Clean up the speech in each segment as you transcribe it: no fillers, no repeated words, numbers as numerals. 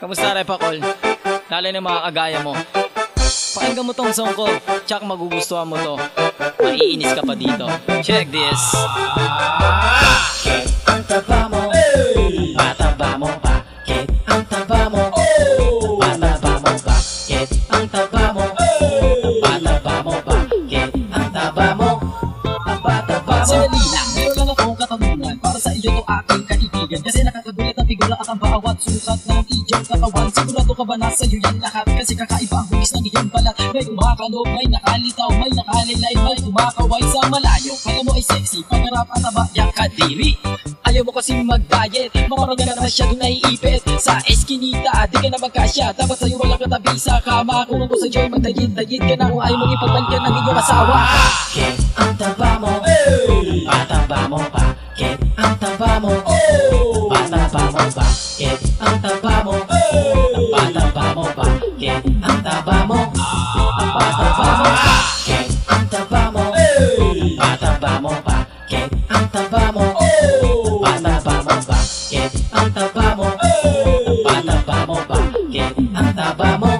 Kamusta Repacol? Lalo na mga kagaya mo. Pakinggan mo tong song ko, tsak magugustuhan mo to. Maiinis ka pa dito. Check this. Bakit ang taba mo? Pataba mo? Bakit ang taba mo? Pataba mo? Bakit ang taba mo? Pataba mo? Bakit ang taba mo? Taba-taba mo? Sandali lang, meron lang akong katanungan para sa iyo to aking kaibigan. Kasi nakakagulat ang figura at ang bawat sukat ng iyong katawan. Sigurado ka ba nasa iyo yan lahat? Kasi kakaiba ang hugis ng iyong balat. May kumakalog, may nakalitaw, may nakalilain, may kumakaway sa malayo. Kaya mo ay sexy, pangarap at taba, yak kadiri. Ayaw mo kasi mag-diet, mamarang ka na masyadong naiipit. Sa eskinita, di ka na magkasya. Dapat sa'yo walang katabi sa kama. Kung ako sa'yo'y magdayit-dayit ka na. Kung ayaw mong ipagpalikan ng iyong asawa. Bakit ang taba mo? Pataba mo? Bakit ang taba mo? Pataba mo? Bakit ang taba mo? Pataba mo? Bakit ang taba mo? Pataba mo? Bakit ang taba mo? Pataba mo? Bakit ang taba mo? Pataba mo? Bakit ang taba mo? Pataba mo? Bakit ang taba mo?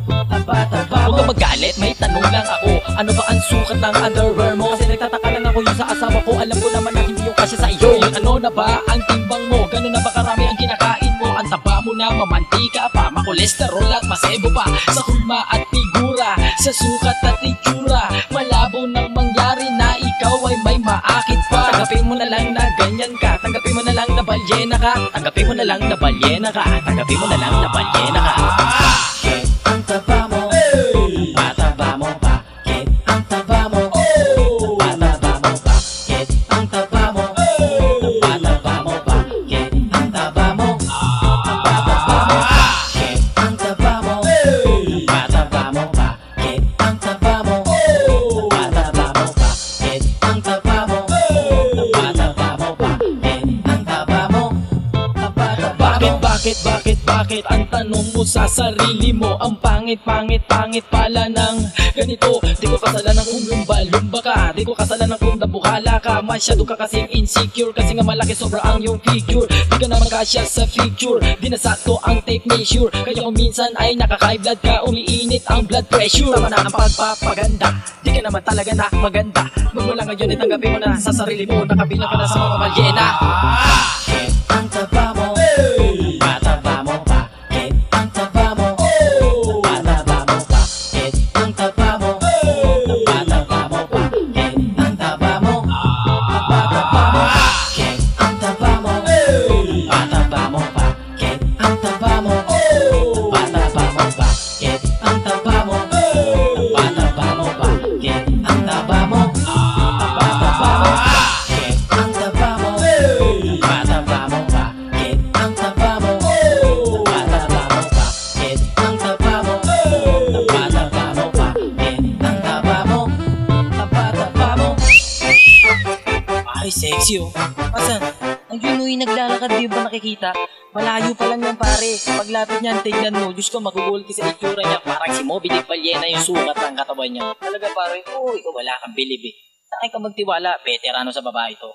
Taba-taba mo? Huwag ka magalit, may tanong lang ako. Ano ba ang sukat ng underwear mo? Kasi nagtataka lang ako yung sa asawa ko. Alam ko naman na hindi yung kasya sa iyo. Yung ano na ba ang timbang mo? Ganun na ba karami ang kinakain mo? Ang taba mo na mamantika pa, makolesterol at masebo pa. Sa kulma at figura, sa sukat at itsura, malabo nang mangyari na ikaw ay may maakit pa. Tanggapin mo na lang na ganyan ka. Tanggapin mo na lang na balyena ka. Tanggapin mo na lang na balyena ka. Tanggapin mo na lang na balyena ka. Bakit ang taba mo? Pataba mo? Bakit ang taba mo? Pataba mo? Bakit ang taba mo? Pataba mo? Bakit ang taba mo? Pataba mo? Bakit ang taba mo? Pataba mo? Bakit ang taba mo? Pataba mo? Bakit ang taba mo? Pataba mo? Bakit ang taba mo? Bakit ang tanong mo sa sarili mo? Ang pangit pala ng ganito. Di ko kasalanan kung lumba ka. Di ko kasalanan kung nabuhala ka. Masyado ka kasing insecure. Kasi nga malaki sobra ang yung figure. Di ka naman kasya sa figure. Di na sakto ang take measure. Kaya kung minsan ay nakaka-high blood ka, umiinit ang blood pressure. Tama na ang pagpapaganda. Di ka naman talaga na maganda. Magmula ngayon ay tanggapin mo na sa sarili mo. Nakabilang ka na sa mga balyena. Bakit ang taba mo? Pataba mo? Bakit ang taba mo? Pataba mo? Bakit ang taba mo? Pataba mo? Bakit ang taba mo? Pataba mo? Bakit ang taba mo? Pataba mo? Bakit ang taba mo? Pataba mo? Bakit ang taba mo? Pataba mo? Bakit ang taba mo? Pataba mo? Bakit ang taba mo? Pataba mo? Bakit ang taba mo? Pataba mo? Bakit ang taba mo? Pataba mo? Bakit ang taba mo? Taba-taba mo? Ay, sexy oh. Asan? Ang Junoy naglalakad, di ba nakikita? Malayo pa lang yan pare. Paglapit niyan, tignan mo. Diyos ko, magugulat ka sa itsura niya. Parang si Moby Dick Balyena yung sukat ng katawan niya. Talaga pare, ikaw wala kang bilib eh. Saan ka magtiwala? Veterano sa babae to.